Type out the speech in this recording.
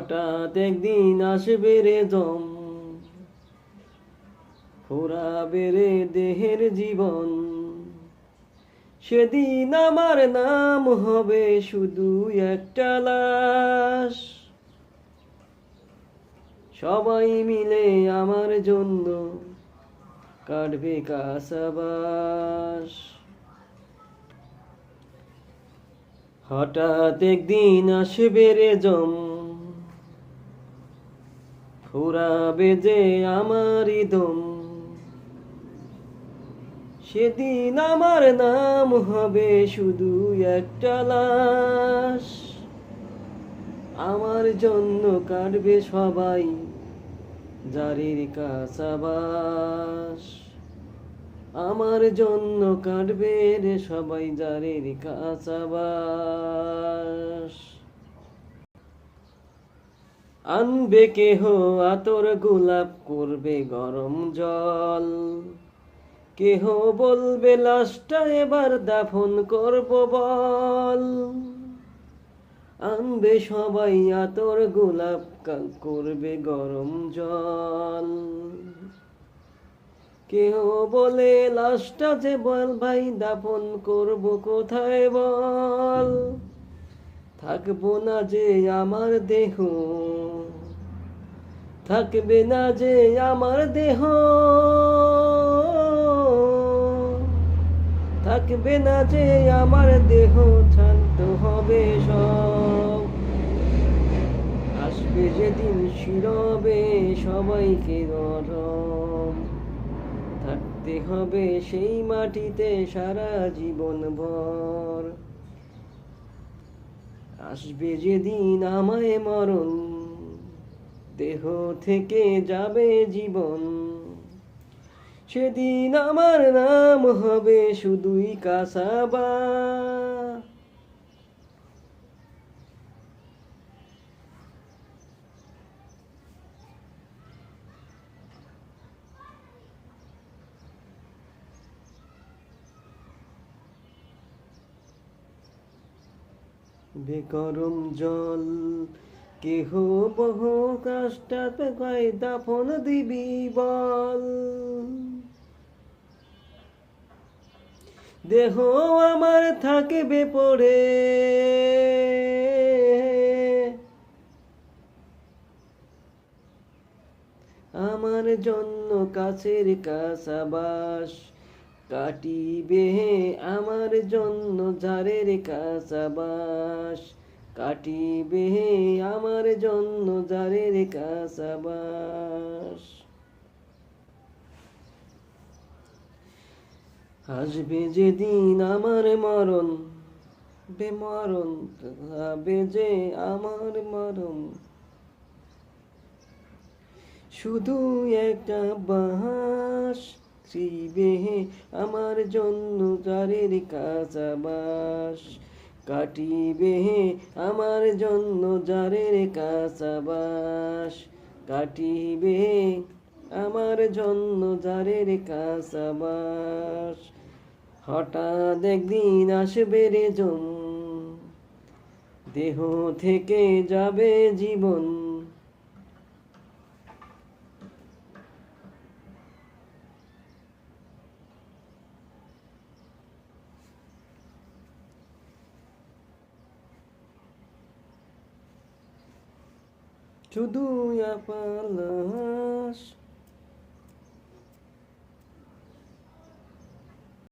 হঠাৎ একদিন আসবে রে দম, ফুরাবে রে দেহের জীবন। সেদিন আমার নাম হবে শুধু একটা লাশ। সবাই মিলে আমার জন্য কাটবে কাসাবাস। হঠাৎ একদিন আসবে রে জম, ফুরাবে যে আমারই দম। সেদিন আমার নাম হবে শুধু একটা লাশ। আমার জন্য কাটবে সবাই জারির কাসাবাস। আমার জন্য কাটবে রে সবাই জারির কাসাবাস। আনবে কেহ আতর গোলাপ, করবে গরম জল। কেহ বলবে লাশটা এবার দাফন করব বল। আনবে সবাই আতর গোলাপ, করবে গরম জল। কেহ বলে লাশটা যে বল ভাই দাফন করব কোথায় বল। থাকবো না যে আমার দেহ, থাকবে না যে আমার দেহ, থাকবে না যে আমার দেহ, শান্ত হবে সব। আসবে যেদিন শিরবে সবাইকে গরম, থাকতে হবে সেই মাটিতে সারা জীবন ভর। আসবে যেদিন আমায় মরণ, দেহ থেকে যাবে জীবন। সেদিন আমার নাম হবে শুধুই কাসাবা। বেগরম জল কেহ বহু কাষ্টাতে কয় দাফন দিবি বল। দেহ আমার থাকবে পড়ে, আমার জন্য কাছের কাসাবাস। কাটিবে আমার জন্য জারের কাসাবাস। কাটিবে আমার জন্য জারের কাসাবাস। আসবে যেদিন আমার মরণ, বেমরণ হবে যে আমার মরণ। শুধু একটা বাঁশ ছিবে আমার জন্য জারের কাসাবাস। কাটিবে আমার জন্য জারের কাসাবাস। কাটিবে আমার জন্য জারের কাসাবাস। হঠাৎ একদিন আসবে রে জম, দেহ থেকে যাবে জীবন। শুধু আপনার লাশ।